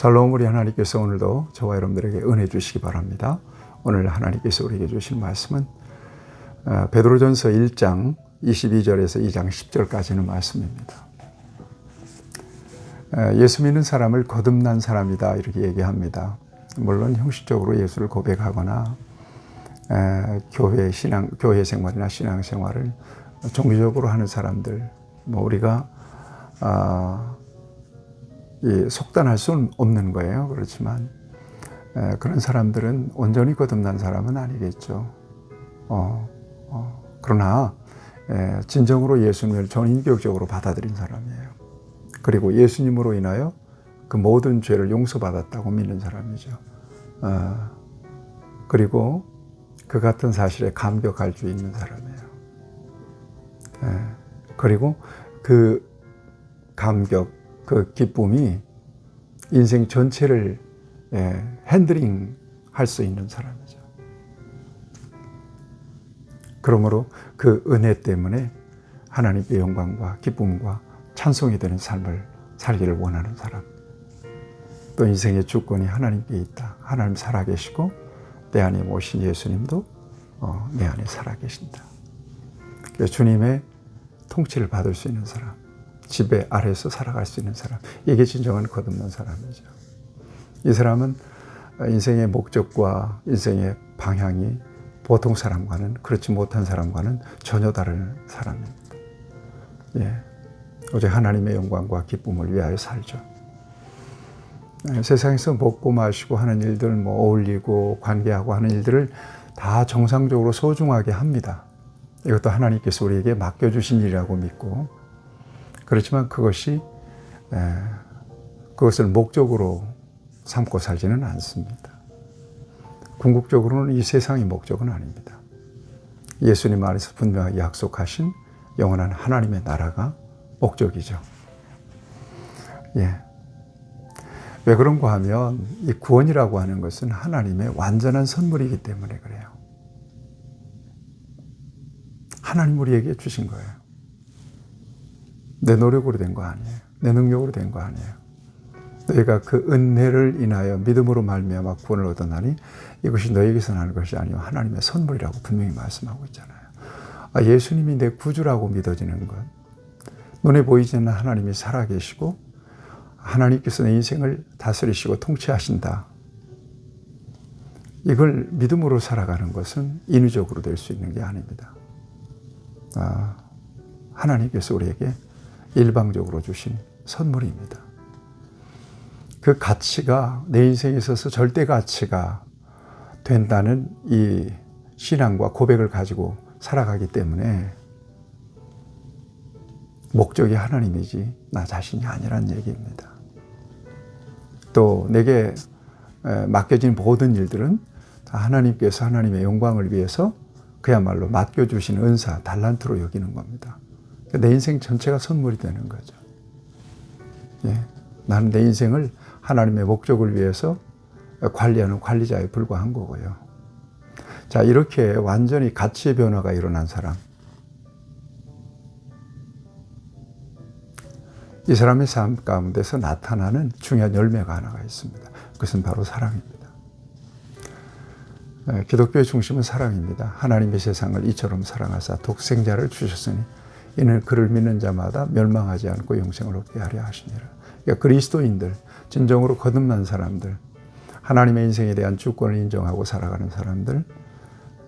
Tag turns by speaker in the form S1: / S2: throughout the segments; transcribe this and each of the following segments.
S1: 샬롬. 우리 하나님께서 오늘도 저와 여러분들에게 은혜 주시기 바랍니다. 오늘 하나님께서 우리에게 주실 말씀은 베드로전서 1장 22절에서 2장 10절까지는 말씀입니다. 예수 믿는 사람을 거듭난 사람이다 이렇게 얘기합니다. 물론 형식적으로 예수를 고백하거나 교회 생활이나 신앙 생활을 종교적으로 하는 사람들, 우리가 속단할 수는 없는 거예요. 그렇지만 그런 사람들은 온전히 거듭난 사람은 아니겠죠. 그러나 진정으로 예수님을 전인격적으로 받아들인 사람이에요. 그리고 예수님으로 인하여 그 모든 죄를 용서받았다고 믿는 사람이죠. 그리고 그 같은 사실에 감격할 수 있는 사람이에요. 그리고 그 감격, 그 기쁨이 인생 전체를 핸들링 할 수 있는 사람이죠. 그러므로 그 은혜 때문에 하나님께 영광과 기쁨과 찬송이 되는 삶을 살기를 원하는 사람. 또 인생의 주권이 하나님께 있다. 하나님 살아계시고 내 안에 모신 예수님도 내 안에 살아계신다. 주님의 통치를 받을 수 있는 사람, 지배 아래에서 살아갈 수 있는 사람, 이게 진정한 거듭난 사람이죠. 이 사람은 인생의 목적과 인생의 방향이 보통 사람과는, 그렇지 못한 사람과는 전혀 다른 사람입니다. 오직 하나님의 영광과 기쁨을 위하여 살죠. 세상에서 먹고 마시고 하는 일들, 어울리고 관계하고 하는 일들을 다 정상적으로 소중하게 합니다. 이것도 하나님께서 우리에게 맡겨주신 일이라고 믿고, 그렇지만 그것을 목적으로 삼고 살지는 않습니다. 궁극적으로는 이 세상이 목적은 아닙니다. 예수님 안에서 분명하게 약속하신 영원한 하나님의 나라가 목적이죠. 왜 그런가 하면 이 구원이라고 하는 것은 하나님의 완전한 선물이기 때문에 그래요. 하나님 우리에게 주신 거예요. 내 노력으로 된 거 아니에요. 내 능력으로 된 거 아니에요. 너희가 그 은혜를 인하여 믿음으로 말미암아 구원을 얻었나니 이것이 너희에게서 나는 것이 아니요 하나님의 선물이라고 분명히 말씀하고 있잖아요. 예수님이 내 구주라고 믿어지는 것, 눈에 보이지 않는 하나님이 살아계시고 하나님께서 내 인생을 다스리시고 통치하신다. 이걸 믿음으로 살아가는 것은 인위적으로 될 수 있는 게 아닙니다. 하나님께서 우리에게 일방적으로 주신 선물입니다. 그 가치가 내 인생에 있어서 절대 가치가 된다는 이 신앙과 고백을 가지고 살아가기 때문에 목적이 하나님이지 나 자신이 아니란 얘기입니다. 또 내게 맡겨진 모든 일들은 다 하나님께서 하나님의 영광을 위해서 그야말로 맡겨주신 은사, 달란트로 여기는 겁니다. 내 인생 전체가 선물이 되는 거죠. 나는 내 인생을 하나님의 목적을 위해서 관리하는 관리자에 불과한 거고요. 자, 이렇게 완전히 가치의 변화가 일어난 사람. 이 사람의 삶 가운데서 나타나는 중요한 열매가 하나가 있습니다. 그것은 바로 사랑입니다. 기독교의 중심은 사랑입니다. 하나님의 세상을 이처럼 사랑하사 독생자를 주셨으니 이는 그를 믿는 자마다 멸망하지 않고 영생을 얻게 하려 하시니라. 그러니까 그리스도인들, 진정으로 거듭난 사람들, 하나님의 인생에 대한 주권을 인정하고 살아가는 사람들,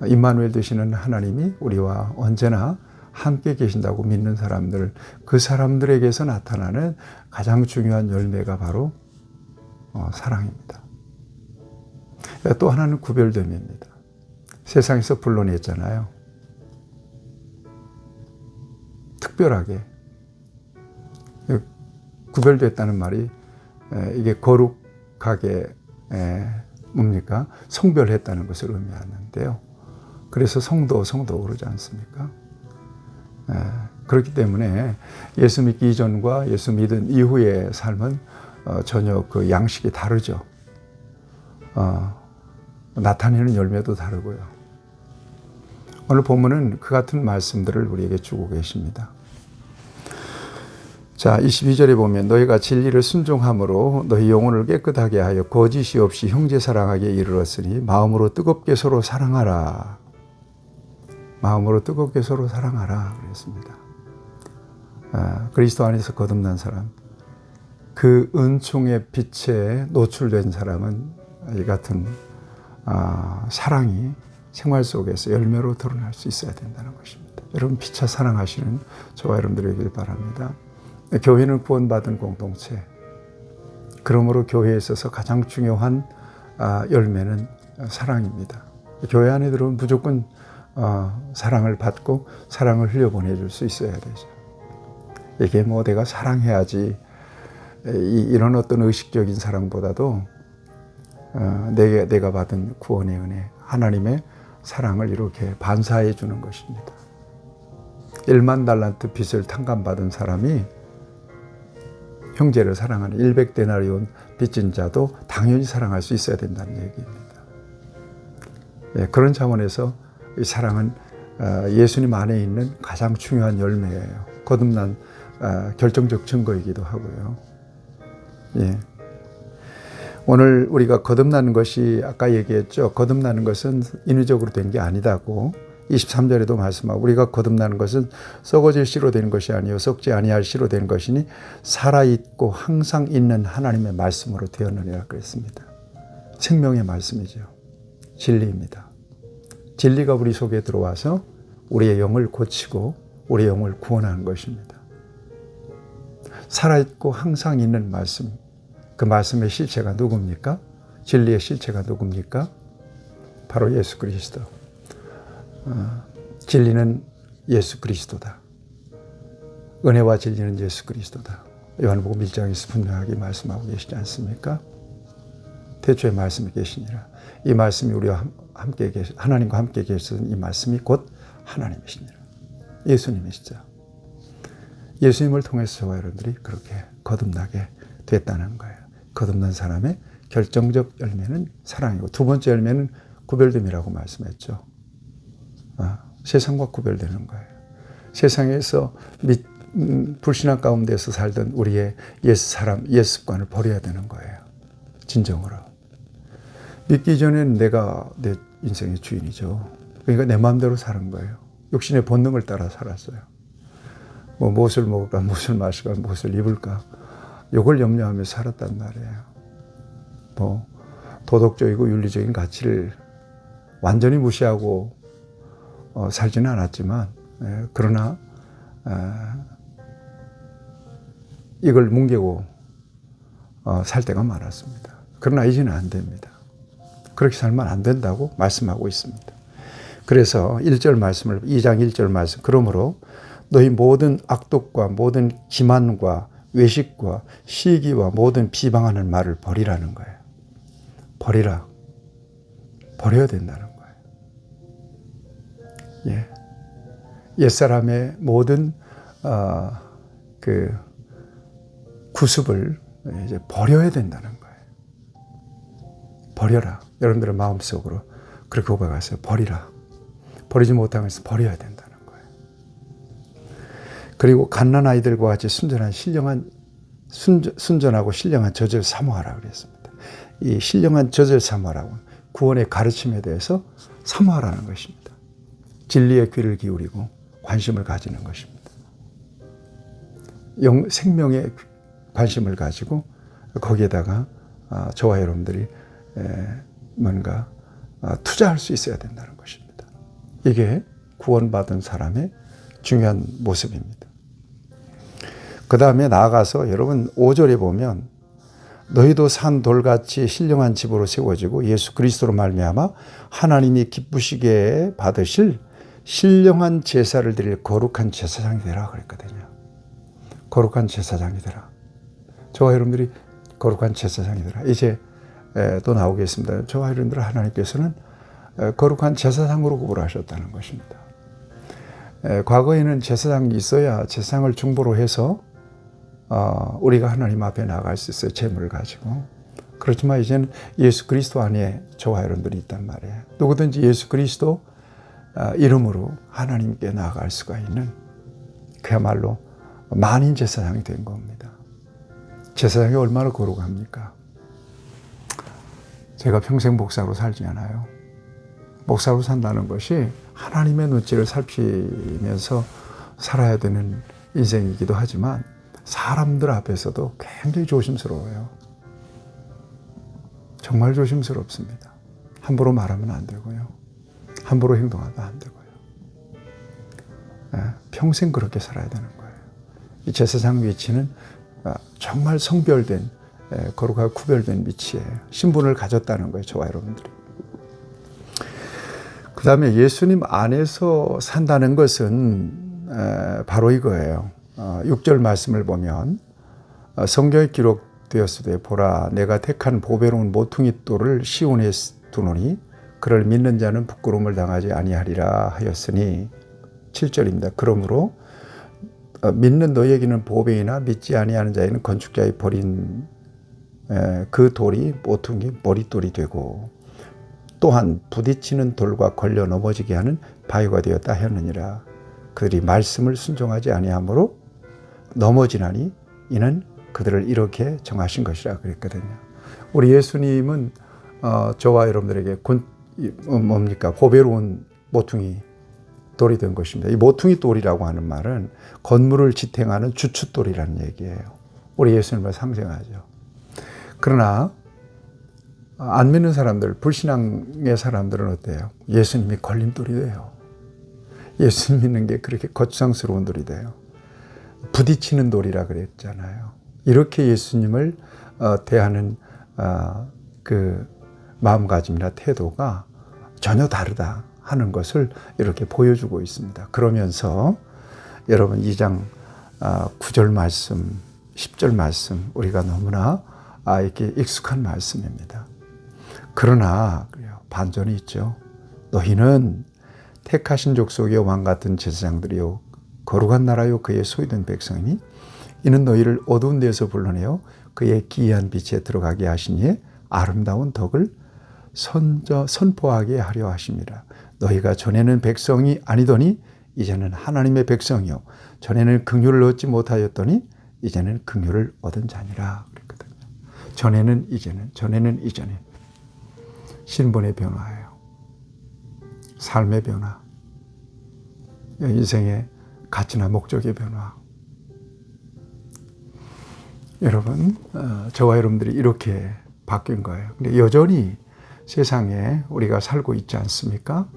S1: 임마누엘 되시는 하나님이 우리와 언제나 함께 계신다고 믿는 사람들, 그 사람들에게서 나타나는 가장 중요한 열매가 바로 사랑입니다. 또 하나는 구별됨입니다. 세상에서 불러냈잖아요. 특별하게 구별됐다는 말이 이게 거룩하게 뭡니까? 성별했다는 것을 의미하는데요. 그래서 성도 그러지 않습니까? 그렇기 때문에 예수 믿기 이전과 예수 믿은 이후의 삶은 전혀 그 양식이 다르죠. 나타내는 열매도 다르고요. 오늘 본문은 그 같은 말씀들을 우리에게 주고 계십니다. 자, 22절에 보면 너희가 진리를 순종함으로 너희 영혼을 깨끗하게 하여 거짓이 없이 형제 사랑하기에 이르렀으니 마음으로 뜨겁게 서로 사랑하라. 마음으로 뜨겁게 서로 사랑하라 그랬습니다. 그리스도 안에서 거듭난 사람, 그 은총의 빛에 노출된 사람은 이 같은 사랑이 생활 속에서 열매로 드러날 수 있어야 된다는 것입니다. 여러분 피차 사랑하시는 저와 여러분들이길 바랍니다. 교회는 구원받은 공동체. 그러므로 교회에 있어서 가장 중요한 열매는 사랑입니다. 교회 안에 들어오면 무조건 사랑을 받고 사랑을 흘려보내줄 수 있어야 되죠. 이게 뭐 내가 사랑해야지 이런 어떤 의식적인 사랑보다도 내가 받은 구원의 은혜, 하나님의 사랑을 이렇게 반사해 주는 것입니다. 1만 달란트 빚을 탕감받은 사람이 형제를 사랑하는 100데나리온 빚진 자도 당연히 사랑할 수 있어야 된다는 얘기입니다. 그런 차원에서 이 사랑은 예수님 안에 있는 가장 중요한 열매예요. 거듭난 결정적 증거이기도 하고요. 예. 오늘 우리가 거듭나는 것이 아까 얘기했죠. 거듭나는 것은 인위적으로 된 게 아니다고 23절에도 말씀하고 우리가 거듭나는 것은 썩어질 씨로 된 것이 아니요 썩지 아니할 씨로 된 것이니 살아있고 항상 있는 하나님의 말씀으로 되었느니라 그랬습니다. 생명의 말씀이죠. 진리입니다. 진리가 우리 속에 들어와서 우리의 영을 고치고 우리의 영을 구원하는 것입니다. 살아있고 항상 있는 말씀, 그 말씀의 실체가 누굽니까? 진리의 실체가 누굽니까? 바로 예수 그리스도. 진리는 예수 그리스도다. 은혜와 진리는 예수 그리스도다. 요한복음 1장에서 분명하게 말씀하고 계시지 않습니까? 태초에 말씀이 계시니라. 이 말씀이 우리와 함께 하나님과 함께 계시던 이 말씀이 곧 하나님이시니라. 예수님이시죠. 예수님을 통해서 저와 여러분들이 그렇게 거듭나게 됐다는 거예요. 거듭난 사람의 결정적 열매는 사랑이고 두 번째 열매는 구별됨이라고 말씀했죠. 세상과 구별되는 거예요. 세상에서 불신앙 가운데서 살던 우리의 옛 습관을 버려야 되는 거예요. 진정으로. 믿기 전에는 내가 내 인생의 주인이죠. 그러니까 내 마음대로 사는 거예요. 욕심의 본능을 따라 살았어요. 뭐 무엇을 먹을까, 무엇을 마실까, 무엇을 입을까 이걸 염려하며 살았단 말이에요. 뭐 도덕적이고 윤리적인 가치를 완전히 무시하고 살지는 않았지만 그러나 이걸 뭉개고 살 때가 많았습니다. 그러나 이제는 안 됩니다. 그렇게 살면 안 된다고 말씀하고 있습니다. 그래서 1절 말씀을 2장 1절 말씀 그러므로 너희 모든 악독과 모든 기만과 외식과 시기와 모든 비방하는 말을 버리라는 거예요. 버리라. 버려야 된다는 거예요. 예. 옛사람의 모든 그 구습을 이제 버려야 된다는 거예요. 버려라. 여러분들의 마음속으로 그렇게 고백하세요. 버리라. 버리지 못하면서 버려야 된다는 거예요. 그리고 갓난 아이들과 같이 순전하고 신령한 젖을 사모하라 그랬습니다. 이 신령한 젖을 사모하라고 구원의 가르침에 대해서 사모하라는 것입니다. 진리의 귀를 기울이고 관심을 가지는 것입니다. 생명의 관심을 가지고 거기에다가 저와 여러분들이 뭔가 투자할 수 있어야 된다는 것입니다. 이게 구원받은 사람의 중요한 모습입니다. 그 다음에 나아가서 여러분 5절에 보면 너희도 산 돌같이 신령한 집으로 세워지고 예수 그리스도로 말미암아 하나님이 기쁘시게 받으실 신령한 제사를 드릴 거룩한 제사장이 되라 그랬거든요. 거룩한 제사장이 되라. 저와 여러분들이 거룩한 제사장이 되라. 이제 또 나오겠습니다. 저와 여러분들 하나님께서는 거룩한 제사장으로 구분하셨다는 것입니다. 과거에는 제사장이 있어야 제사장을 중보로 해서 우리가 하나님 앞에 나갈 수 있어요. 재물을 가지고. 그렇지만 이제는 예수 그리스도 안에 저와 여러분들이 있단 말이에요. 누구든지 예수 그리스도 이름으로 하나님께 나아갈 수가 있는 그야말로 만인 제사장이 된 겁니다. 제사장이 얼마나 거룩합니까? 제가 평생 목사로 살지 않아요. 목사로 산다는 것이 하나님의 눈치를 살피면서 살아야 되는 인생이기도 하지만 사람들 앞에서도 굉장히 조심스러워요. 정말 조심스럽습니다. 함부로 말하면 안 되고요. 함부로 행동하면 안 되고요. 평생 그렇게 살아야 되는 거예요. 이 제사장 위치는 정말 성별된, 거룩하고 구별된 위치예요. 신분을 가졌다는 거예요. 저와 여러분들이. 그 다음에 예수님 안에서 산다는 것은 바로 이거예요. 6절 말씀을 보면 성경에 기록되었으되 보라 내가 택한 보배로운 모퉁이 돌을 시온에 두노니 그를 믿는 자는 부끄러움을 당하지 아니하리라 하였으니 7절입니다. 그러므로 믿는 너희에게는 보배이나 믿지 아니하는 자에는 건축자의 버린 그 돌이 모퉁이 머릿돌이 되고 또한 부딪히는 돌과 걸려 넘어지게 하는 바위가 되었다 하였느니라. 그들이 말씀을 순종하지 아니하므로 넘어지나니 이는 그들을 이렇게 정하신 것이라 그랬거든요. 우리 예수님은 저와 여러분들에게 뭡니까? 보배로운 모퉁이 돌이 된 것입니다. 이 모퉁이 돌이라고 하는 말은 건물을 지탱하는 주춧돌이라는 얘기예요. 우리 예수님을 상징하죠. 그러나 안 믿는 사람들, 불신앙의 사람들은 어때요? 예수님이 걸림돌이 돼요. 예수님 믿는 게 그렇게 거추장스러운 돌이 돼요. 부딪히는 돌이라 그랬잖아요. 이렇게 예수님을 대하는 그 마음가짐이나 태도가 전혀 다르다 하는 것을 이렇게 보여주고 있습니다. 그러면서 여러분 2장 9절 말씀, 10절 말씀 우리가 너무나 이렇게 익숙한 말씀입니다. 그러나 반전이 있죠. 너희는 택하신 족속의 왕 같은 제사장들이요 거룩한 나라요 그의 소유된 백성이니 이는 너희를 어두운 데서 불러내어 그의 기이한 빛에 들어가게 하시니 아름다운 덕을 선포하게 하려 하심이라. 너희가 전에는 백성이 아니더니 이제는 하나님의 백성이요 전에는 긍휼을 얻지 못하였더니 이제는 긍휼을 얻은 자니라 그랬거든요. 전에는 이제는, 전에는 이전에. 신분의 변화예요. 삶의 변화. 인생의 가치나 목적의 변화. 여러분, 저와 여러분들이 이렇게 바뀐 거예요. 근데 여전히 세상에 우리가 살고 있지 않습니까?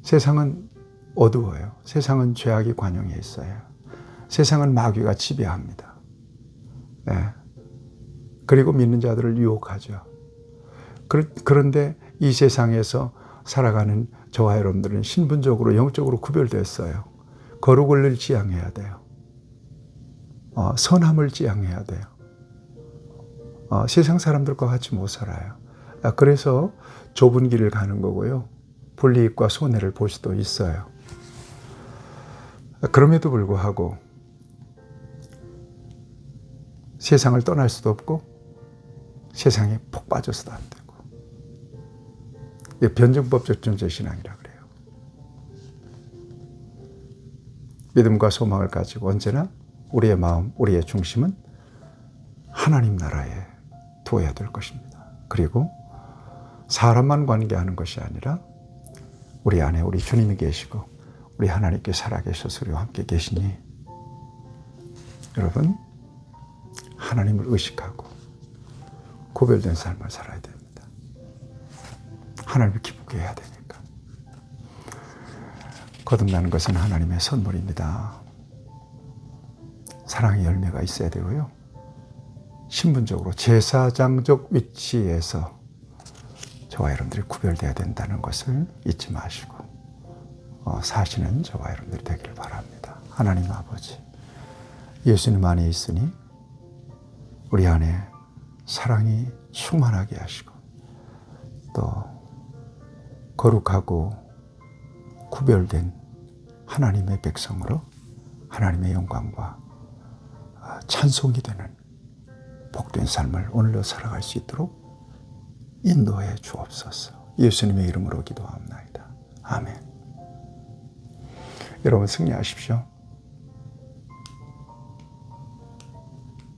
S1: 세상은 어두워요. 세상은 죄악이 관영해 있어요. 세상은 마귀가 지배합니다. 그리고 믿는 자들을 유혹하죠. 그런데 이 세상에서 살아가는 저와 여러분들은 신분적으로 영적으로 구별됐어요. 거룩을 지향해야 돼요. 선함을 지향해야 돼요. 세상 사람들과 같이 못 살아요. 그래서 좁은 길을 가는 거고요. 불이익과 손해를 볼 수도 있어요. 그럼에도 불구하고 세상을 떠날 수도 없고 세상에 푹 빠져서도 안 되고 변증법적 존재신앙이라 그래요. 믿음과 소망을 가지고 언제나 우리의 마음, 우리의 중심은 하나님 나라에 두어야 될 것입니다. 그리고 사람만 관계하는 것이 아니라 우리 안에 우리 주님이 계시고 우리 하나님께 살아계셔서 우리와 함께 계시니 여러분 하나님을 의식하고 구별된 삶을 살아야 됩니다. 하나님을 기쁘게 해야 되니까. 거듭나는 것은 하나님의 선물입니다. 사랑의 열매가 있어야 되고요. 신분적으로 제사장적 위치에서 저와 여러분들이 구별되어야 된다는 것을 잊지 마시고 사시는 저와 여러분들이 되기를 바랍니다. 하나님 아버지, 예수님 안에 있으니 우리 안에 사랑이 충만하게 하시고 또 거룩하고 구별된 하나님의 백성으로 하나님의 영광과 찬송이 되는 복된 삶을 오늘도 살아갈 수 있도록 인도해 주옵소서. 예수님의 이름으로 기도합니다. 아멘. 여러분 승리하십시오.